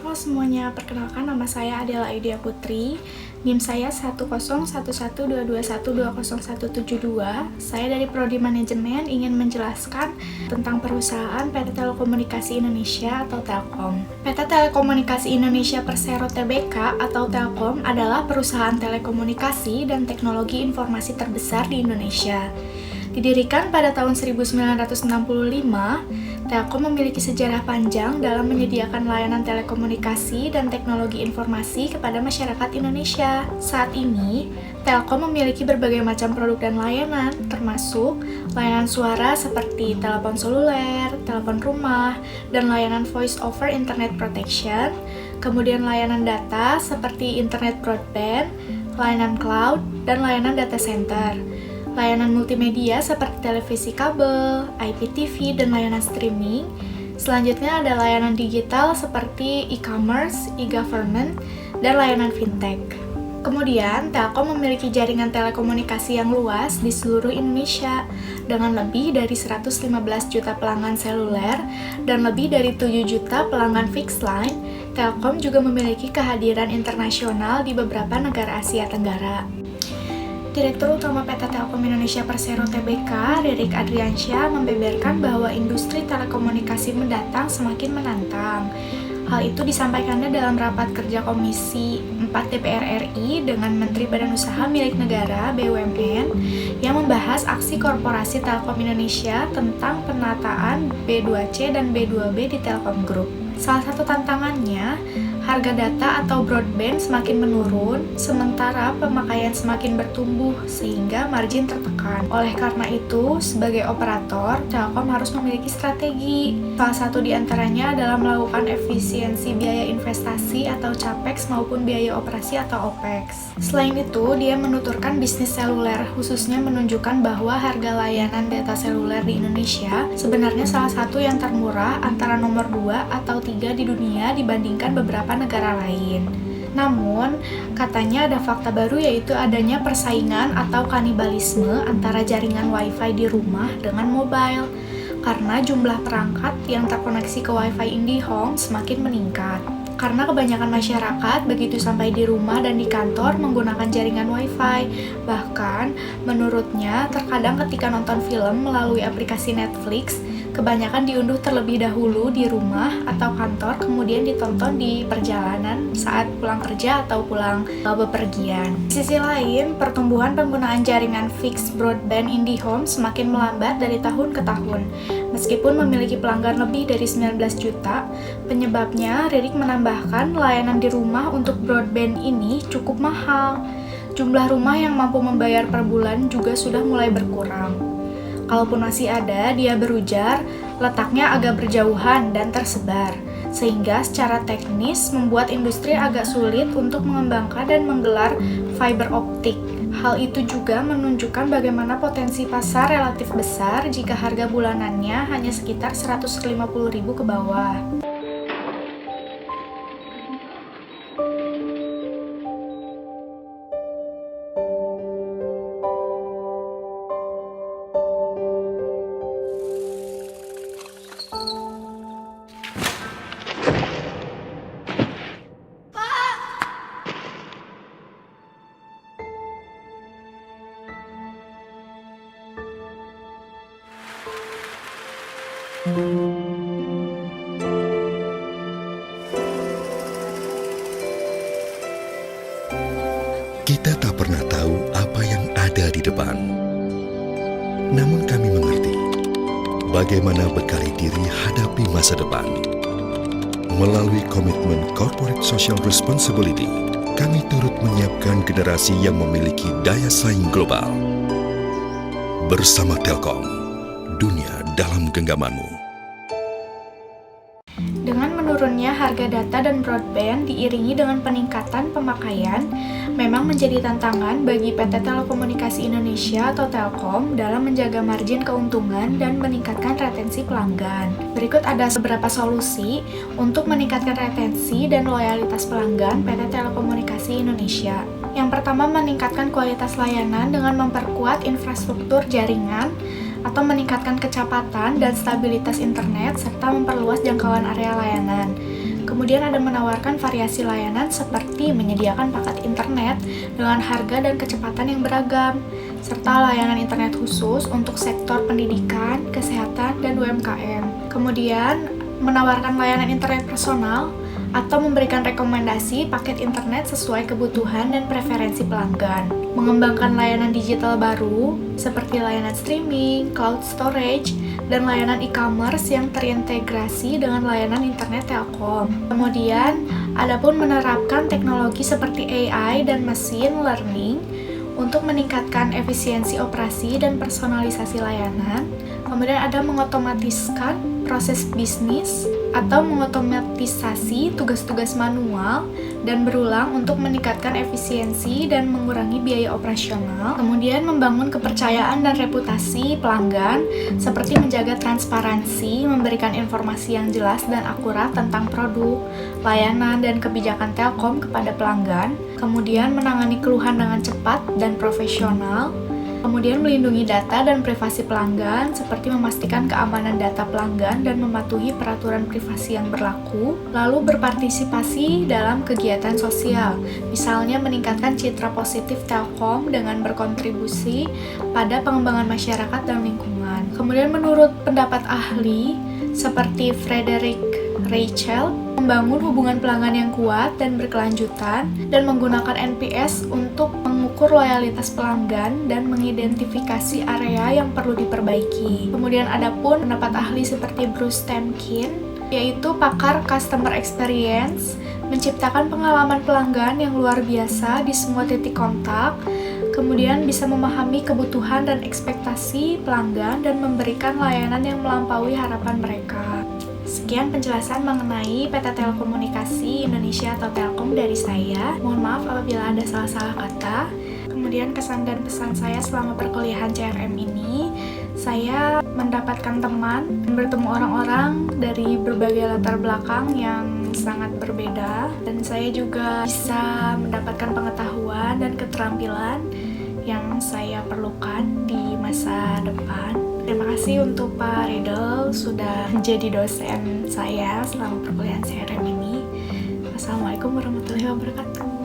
Halo semuanya, perkenalkan nama saya Adela Aidia Putri. NIM saya 1011212012017. Saya dari Prodi Manajemen ingin menjelaskan tentang perusahaan PT Telekomunikasi Indonesia atau Telkom. PT Telekomunikasi Indonesia Persero Tbk atau Telkom adalah perusahaan telekomunikasi dan teknologi informasi terbesar di Indonesia. Didirikan pada tahun 1965, Telkom memiliki sejarah panjang dalam menyediakan layanan telekomunikasi dan teknologi informasi kepada masyarakat Indonesia. Saat ini, Telkom memiliki berbagai macam produk dan layanan, termasuk layanan suara seperti telepon seluler, telepon rumah, dan layanan voice over internet protection, kemudian layanan data seperti internet broadband, layanan cloud, dan layanan data center. Layanan multimedia seperti televisi kabel, IPTV, dan layanan streaming. Selanjutnya ada layanan digital seperti e-commerce, e-government, dan layanan fintech. Kemudian, Telkom memiliki jaringan telekomunikasi yang luas di seluruh Indonesia dengan lebih dari 115 juta pelanggan seluler dan lebih dari 7 juta pelanggan fixed line. Telkom juga memiliki kehadiran internasional di beberapa negara Asia Tenggara. Direktur Utama PT Telkom Indonesia Persero Tbk, Ririk Adriansyah, membeberkan bahwa industri telekomunikasi mendatang semakin menantang. Hal itu disampaikannya dalam rapat kerja Komisi 4 DPR RI dengan Menteri Badan Usaha Milik Negara (BUMN) yang membahas aksi korporasi Telkom Indonesia tentang penataan B2C dan B2B di Telkom Group. Salah satu tantangannya, harga data atau broadband semakin menurun, sementara pemakaian semakin bertumbuh sehingga margin tertekan. Oleh karena itu, sebagai operator, Telkom harus memiliki strategi. Salah satu di antaranya adalah melakukan efisiensi biaya investasi atau CAPEX maupun biaya operasi atau OPEX. Selain itu, dia menuturkan bisnis seluler, khususnya menunjukkan bahwa harga layanan data seluler di Indonesia sebenarnya salah satu yang termurah antara nomor 2 atau 3 di dunia dibandingkan beberapa negara lain. Namun, katanya ada fakta baru yaitu adanya persaingan atau kanibalisme antara jaringan Wi-Fi di rumah dengan mobile karena jumlah perangkat yang terkoneksi ke Wi-Fi IndiHome semakin meningkat. Karena kebanyakan masyarakat begitu sampai di rumah dan di kantor menggunakan jaringan Wi-Fi. Bahkan, menurutnya, terkadang ketika nonton film melalui aplikasi Netflix, kebanyakan diunduh terlebih dahulu di rumah atau kantor, kemudian ditonton di perjalanan saat pulang kerja atau pulang bepergian. Di sisi lain, pertumbuhan penggunaan jaringan fixed broadband IndiHome semakin melambat dari tahun ke tahun. Meskipun memiliki pelanggan lebih dari 19 juta, penyebabnya Ririk menambahkan layanan di rumah untuk broadband ini cukup mahal. Jumlah rumah yang mampu membayar per bulan juga sudah mulai berkurang. Kalaupun masih ada, dia berujar, letaknya agak berjauhan dan tersebar, sehingga secara teknis membuat industri agak sulit untuk mengembangkan dan menggelar fiber optik. Hal itu juga menunjukkan bagaimana potensi pasar relatif besar jika harga bulanannya hanya sekitar 150.000 ke bawah. Kita tak pernah tahu apa yang ada di depan. Namun kami mengerti bagaimana bekali diri hadapi masa depan. Melalui komitmen Corporate Social Responsibility, kami turut menyiapkan generasi yang memiliki daya saing global. Bersama Telkom, dunia dalam genggamanmu. Dengan menurunnya harga data dan broadband diiringi dengan peningkatan pemakaian, memang menjadi tantangan bagi PT Telekomunikasi Indonesia atau Telkom dalam menjaga margin keuntungan dan meningkatkan retensi pelanggan. Berikut ada beberapa solusi untuk meningkatkan retensi dan loyalitas pelanggan PT Telekomunikasi Indonesia. Yang pertama, meningkatkan kualitas layanan dengan memperkuat infrastruktur jaringan atau meningkatkan kecepatan dan stabilitas internet serta memperluas jangkauan area layanan. Kemudian Kemudian ada menawarkan variasi layanan seperti menyediakan paket internet dengan harga dan kecepatan yang beragam, serta layanan internet khusus untuk sektor pendidikan, kesehatan, dan UMKM. Kemudian menawarkan layanan internet personal atau memberikan rekomendasi paket internet sesuai kebutuhan dan preferensi pelanggan. Mengembangkan layanan digital baru seperti layanan streaming, cloud storage, dan layanan e-commerce yang terintegrasi dengan layanan internet Telkom. Kemudian, adapun menerapkan teknologi seperti AI dan machine learning untuk meningkatkan efisiensi operasi dan personalisasi layanan. Kemudian ada mengotomatiskan proses bisnis atau mengotomatisasi tugas-tugas manual dan berulang untuk meningkatkan efisiensi dan mengurangi biaya operasional. Kemudian membangun kepercayaan dan reputasi pelanggan seperti menjaga transparansi, memberikan informasi yang jelas dan akurat tentang produk, layanan, dan kebijakan Telkom kepada pelanggan. Kemudian menangani keluhan dengan cepat dan profesional. Kemudian melindungi data dan privasi pelanggan seperti memastikan keamanan data pelanggan dan mematuhi peraturan privasi yang berlaku, lalu berpartisipasi dalam kegiatan sosial, misalnya meningkatkan citra positif Telkom dengan berkontribusi pada pengembangan masyarakat dan lingkungan. Kemudian menurut pendapat ahli seperti Frederick Reichel, membangun hubungan pelanggan yang kuat dan berkelanjutan dan menggunakan NPS untuk mengukur loyalitas pelanggan dan mengidentifikasi area yang perlu diperbaiki. Kemudian ada pun pendapat ahli seperti Bruce Temkin, yaitu pakar customer experience, menciptakan pengalaman pelanggan yang luar biasa di semua titik kontak, kemudian bisa memahami kebutuhan dan ekspektasi pelanggan dan memberikan layanan yang melampaui harapan mereka. Sekian penjelasan mengenai PT Telekomunikasi Indonesia atau Telkom dari saya. Mohon maaf apabila ada salah-salah kata. Kemudian kesan dan pesan saya selama perkuliahan CRM ini, saya mendapatkan teman dan bertemu orang-orang dari berbagai latar belakang yang sangat berbeda, dan saya juga bisa mendapatkan pengetahuan dan keterampilan yang saya perlukan di masa depan. Terima kasih untuk Pak Riddle sudah menjadi dosen saya selama perkuliahan CRM ini. Wassalamualaikum warahmatullahi wabarakatuh.